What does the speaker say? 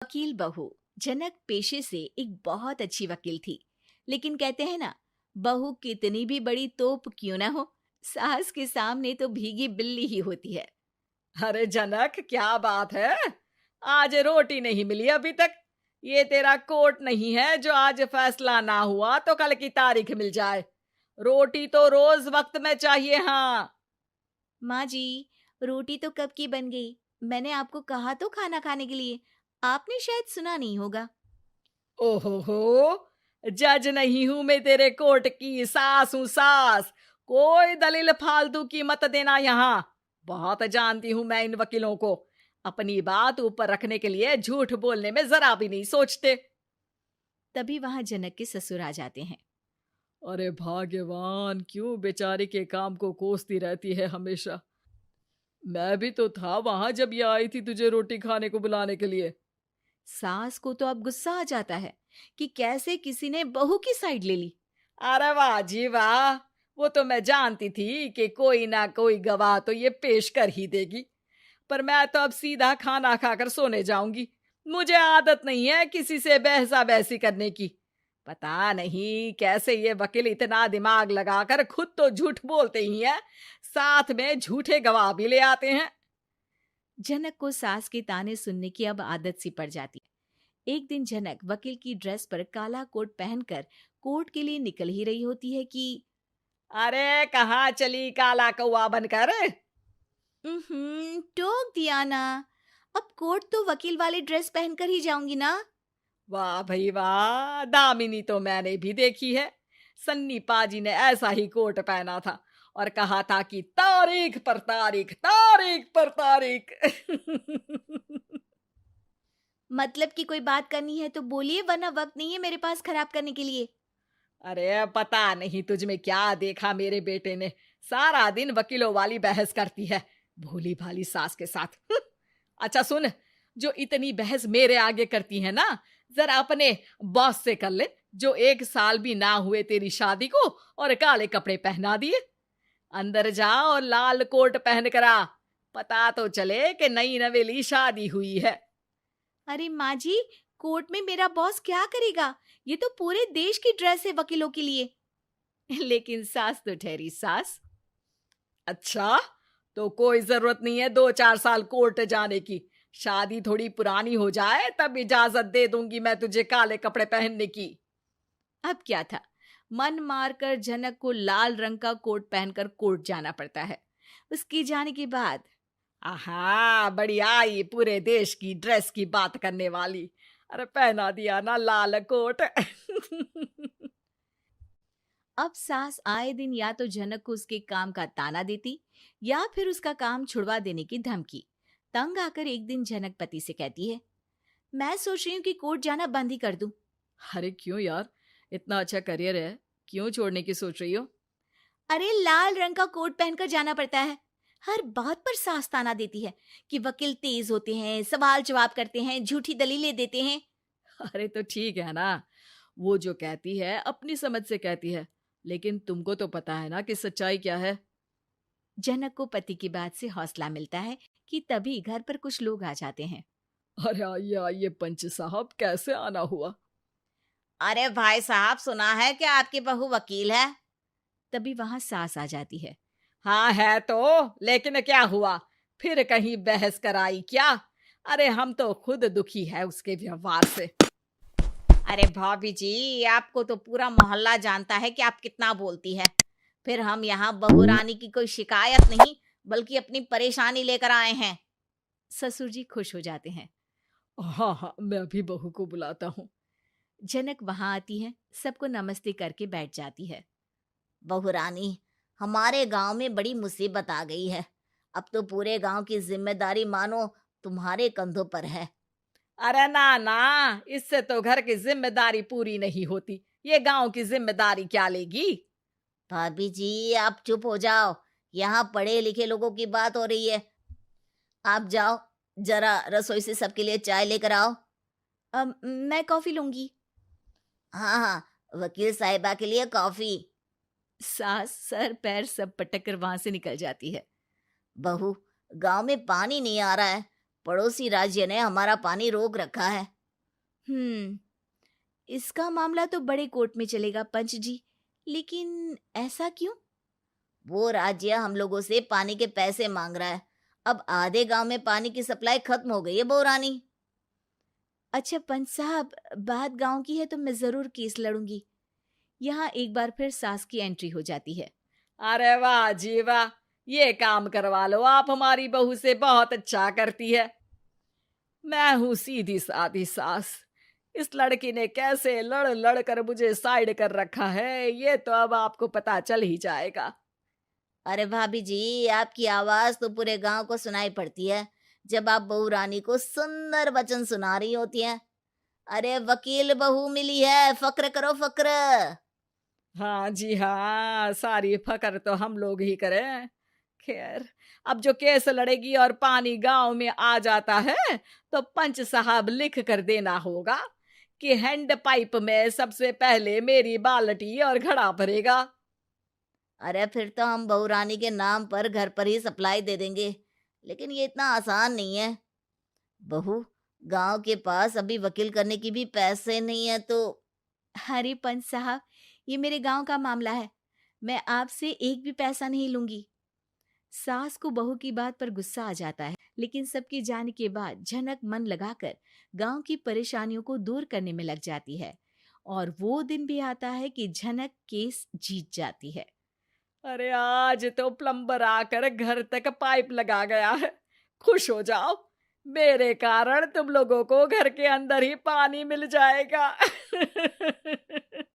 वकील बहू। जनक पेशे से एक बहुत अच्छी वकील थी, लेकिन कहते हैं ना, बहू कितनी भी बड़ी तोप क्यों ना हो, सास के सामने तो भीगी बिल्ली ही होती है। अरे जनक, क्या बात है? आज रोटी नहीं मिली अभी तक। ये तेरा कोर्ट नहीं है जो आज फैसला ना हुआ तो कल की तारीख मिल जाए। रोटी तो रोज वक्त में चाहिए। हाँ। माँ जी, रोटी तो कब की बन गई। मैंने आपको कहा तो खाना खाने के लिए, आपने शायद सुना नहीं होगा। ओहो हो, जज नहीं हूं मैं तेरे कोर्ट की, सास हूं सास। कोई दलील फालतू की मत देना यहाँ। बहुत जानती हूं मैं इन वकीलों को। अपनी बात ऊपर रखने के लिए झूठ बोलने में जरा भी नहीं सोचते। तभी वहां जनक के ससुर आ जाते हैं। अरे भाग्यवान, क्यों बेचारी के काम को कोसती रहती है हमेशा। मैं भी तो था वहां जब ये आई थी तुझे रोटी खाने को बुलाने के लिए। सास को तो अब गुस्सा आ जाता है कि कैसे किसी ने बहू की साइड ले ली। अरे वाह जी वाह, वो तो मैं जानती थी कि कोई ना कोई गवाह तो ये पेश कर ही देगी। पर मैं तो अब सीधा खाना खाकर सोने जाऊंगी। मुझे आदत नहीं है किसी से बहसा बहसी करने की। पता नहीं कैसे ये वकील इतना दिमाग लगाकर खुद तो झूठ बोलते ही हैं, साथ में झूठे गवाह भी ले आते हैं। जनक को सास के ताने सुनने की अब आदत सी पड़ जाती है। एक दिन जनक वकील की ड्रेस पर काला कोट पहनकर कोर्ट के लिए निकल ही रही होती है कि अरे कहाँ चली काला कौवा बनकर? टोक दिया ना। अब कोर्ट तो वकील वाली ड्रेस पहनकर ही जाऊंगी ना। वाह भाई वाह, दामिनी तो मैंने भी देखी है। सन्नी पाजी ने ऐसा ही कोट पहना था और कहा था कि तारीख पर तारीख, तारीख पर तारीख। मतलब कि कोई बात करनी है तो बोलिए, वरना वक्त नहीं है मेरे पास खराब करने के लिए। अरे पता नहीं तुझ में क्या देखा मेरे बेटे ने, सारा दिन वकीलों वाली बहस करती है, भोली भाली सास के साथ। अच्छा सुन, जो इतनी बहस मेरे आगे करती है ना, जरा अपने बॉस से कर ले, जो 1 साल भी ना हुए तेरी शादी को और काले कपड़े पहना दिए। अंदर जा और लाल कोट पहन कर आ, पता तो चले कि नई नवेली शादी हुई है। अरे माँ जी, कोर्ट में मेरा बॉस क्या करेगा? ये तो पूरे देश की ड्रेस है वकीलों के लिए। लेकिन सास तो ठहरी सास। अच्छा, तो कोई जरूरत नहीं है 2-4 साल कोर्ट जाने की। शादी थोड़ी पुरानी हो जाए तब इजाजत दे दूंगी मैं तुझे काले कपड़े पहनने की। अब क्या था, मन मारकर जनक को लाल रंग का कोट पहनकर कोर्ट जाना पड़ता है। उसके जाने के बाद आहा, बढ़िया, ये पूरे देश की ड्रेस की बात करने वाली। अरे पहना दिया ना लाल कोट। अब सास आए दिन या तो जनक को उसके काम का ताना देती या फिर उसका काम छुड़वा देने की धमकी। तंग आकर एक दिन जनक पति से कहती है, मैं सोच रही हूँ कि कोर्ट जाना बंद ही कर दूं। अरे क्यों यार, इतना अच्छा करियर है, क्यों छोड़ने की सोच रही हो? अरे लाल रंग का कोट पहनकर जाना पड़ता है। हर बात पर सास ताना देती है कि वकील तेज होते हैं, सवाल जवाब करते हैं, झूठी दलीलें देते हैं। अरे तो ठीक है ना, वो जो कहती है अपनी समझ से कहती है, लेकिन तुमको तो पता है ना कि सच्चाई क्या है। जनक को पति की बात से हौसला मिलता है कि तभी घर पर कुछ लोग आ जाते हैं। अरे आइए पंच साहब, कैसे आना हुआ? अरे भाई साहब, सुना है कि आपकी बहू वकील है। तभी वहां सास आ जाती है। हाँ है तो, लेकिन क्या हुआ? फिर कहीं बहस कराई क्या? अरे हम तो खुद दुखी है उसके व्यवहार से। अरे भाभी जी, आपको तो पूरा मोहल्ला जानता है कि आप कितना बोलती है। फिर हम यहाँ बहू रानी की कोई शिकायत नहीं, बल्कि अपनी परेशानी लेकर आए हैं। ससुर जी खुश हो जाते हैं। हाँ हाँ, मैं अभी बहू को बुलाता हूँ। जनक वहां आती है, सबको नमस्ते करके बैठ जाती है। बहू रानी, हमारे गांव में बड़ी मुसीबत आ गई है। अब तो पूरे गांव की जिम्मेदारी मानो तुम्हारे कंधों पर है। अरे ना ना, इससे तो घर की जिम्मेदारी पूरी नहीं होती, ये गांव की जिम्मेदारी क्या लेगी? भाभी जी, आप चुप हो जाओ। यहाँ पढ़े लिखे लोगों की बात हो रही है। आप जाओ, जरा रसोई से सबके लिए चाय लेकर आओ। मैं कॉफी लूंगी। हाँ हाँ, वकील साहिबा के लिए कॉफी। सास सर पैर सब पटक कर वहां से निकल जाती है। बहू, गांव में पानी नहीं आ रहा है। पड़ोसी राज्य ने हमारा पानी रोक रखा है। हम्म, इसका मामला तो बड़े कोर्ट में चलेगा पंच जी, लेकिन ऐसा क्यों? वो राज्य हम लोगों से पानी के पैसे मांग रहा है। अब आधे गांव में पानी की सप्लाई खत्म हो गई है बहुरानी। अच्छा पंच साहब, बात गांव की है तो मैं जरूर केस लड़ूंगी। यहाँ एक बार फिर सास की एंट्री हो जाती है। अरे वाह जी वाह, ये काम करवा लो, आप हमारी बहू से बहुत अच्छा करती है। मैं हूं सीधी सादी सास। इस लड़की ने कैसे लड़ लड़ कर मुझे साइड कर रखा है, ये तो अब आपको पता चल ही जाएगा। अरे भाभी जी, आपकी आवाज तो पूरे गांव को सुनाई पड़ती है जब आप बहू रानी को सुंदर वचन सुना रही होती हैं। अरे वकील बहू मिली है, फक्र करो फक्र। हाँ जी हाँ, सारी फकर तो हम लोग ही करें। खैर, अब जो केस लड़ेगी और पानी गांव में आ जाता है, तो पंच साहब लिख कर देना होगा कि हैंड पाइप में सबसे पहले मेरी बाल्टी और घड़ा भरेगा। अरे फिर तो हम बहू रानी के नाम पर घर पर ही सप्लाई दे देंगे, लेकिन ये इतना आसान नहीं है। बहू, गांव के पास अभी वकील करने की भी पैसे नहीं है तो। अरे पंच साहब, ये मेरे गांव का मामला है, मैं आपसे एक भी पैसा नहीं लूंगी। सास को बहू की बात पर गुस्सा आ जाता है, लेकिन सबके जाने के बाद झनक मन लगाकर गांव की परेशानियों को दूर करने में लग जाती है। और वो दिन भी आता है कि झनक केस जीत जाती है। अरे आज तो प्लम्बर आकर घर तक पाइप लगा गया है। खुश हो जाओ, मेरे कारण तुम लोगों को घर के अंदर ही पानी मिल जाएगा।